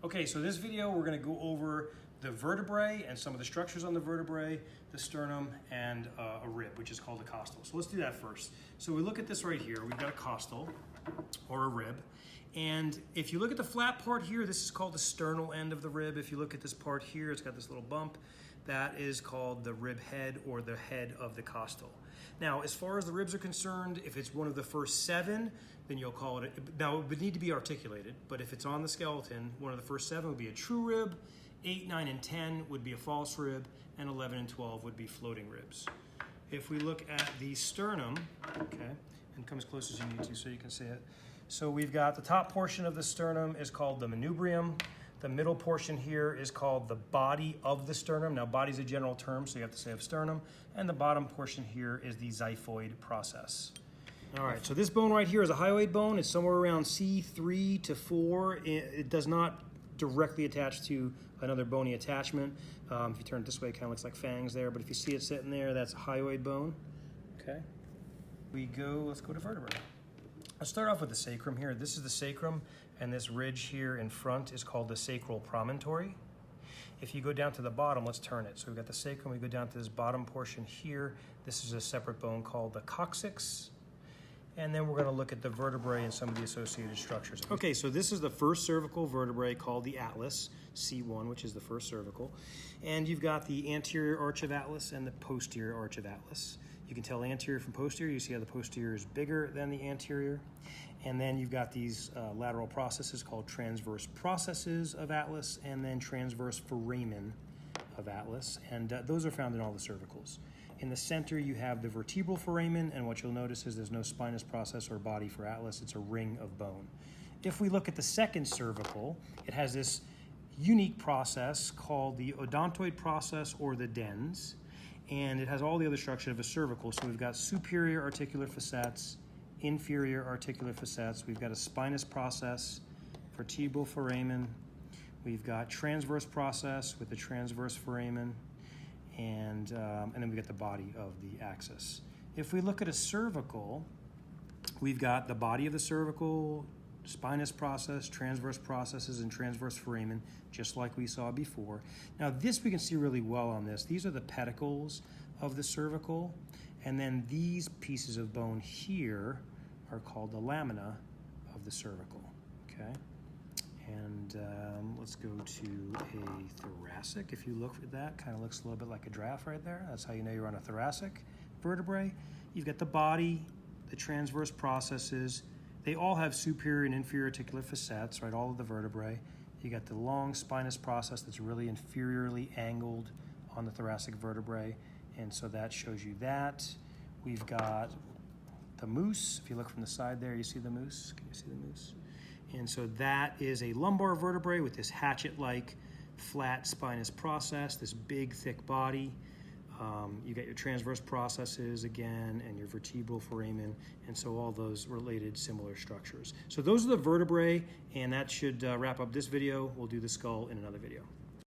Okay, so this video we're going to go over the vertebrae and some of the structures on the vertebrae, the sternum, and a rib, which is called a costal. So let's do that first. So we look at this right here. We've got a costal, or a rib. And if you look at the flat part here, this is called the sternal end of the rib. If you look at this part here, it's got this little bump. That is called the rib head, or the head of the costal. Now, as far as the ribs are concerned, if it's one of the first 7, then you'll call it, now it would need to be articulated, but if it's on the skeleton, one of the first 7 would be a true rib, 8, 9, and 10 would be a false rib, and 11 and 12 would be floating ribs. If we look at the sternum, okay, and come as close as you need to so you can see it. So we've got the top portion of the sternum is called the manubrium. The middle portion here is called the body of the sternum. Now, body is a general term, so you have to say of sternum. And the bottom portion here is the xiphoid process. All right, so this bone right here is a hyoid bone. It's somewhere around C3 to 4. It does not directly attach to another bony attachment. If you turn it this way, it kind of looks like fangs there, but if you see it sitting there, that's a hyoid bone. Okay. Let's go to vertebrae. Let's start off with the sacrum here. This is the sacrum, and this ridge here in front is called the sacral promontory. If you go down to the bottom, let's turn it. So we've got the sacrum, we go down to this bottom portion here. This is a separate bone called the coccyx. And then we're going to look at the vertebrae and some of the associated structures. Okay, so this is the first cervical vertebrae called the atlas, C1, which is the first cervical. And you've got the anterior arch of atlas and the posterior arch of atlas. You can tell anterior from posterior. You see how the posterior is bigger than the anterior. And then you've got these lateral processes called transverse processes of atlas, and then transverse foramen of atlas. And those are found in all the cervicals. In the center, you have the vertebral foramen, and what you'll notice is there's no spinous process or body for atlas. It's a ring of bone. If we look at the second cervical, it has this unique process called the odontoid process, or the dens, and it has all the other structure of a cervical. So we've got superior articular facets, inferior articular facets. We've got a spinous process, vertebral foramen. We've got transverse process with the transverse foramen. And then we get the body of the axis. If we look at a cervical, we've got the body of the cervical, spinous process, transverse processes, and transverse foramen, just like we saw before. Now this we can see really well on this. These are the pedicles of the cervical, and then these pieces of bone here are called the lamina of the cervical, okay? And let's go to a thoracic. If you look at that, kind of looks a little bit like a giraffe right there. That's how you know you're on a thoracic vertebrae. You've got the body, the transverse processes. They all have superior and inferior articular facets, right? All of the vertebrae. You got the long spinous process that's really inferiorly angled on the thoracic vertebrae, and so that shows you that. We've got the moose. If you look from the side there, you see the moose. Can you see the moose? And so that is a lumbar vertebrae with this hatchet-like flat spinous process, this big thick body. You got your transverse processes again, and your vertebral foramen, and so all those related similar structures. So those are the vertebrae, and that should wrap up this video. We'll do the skull in another video.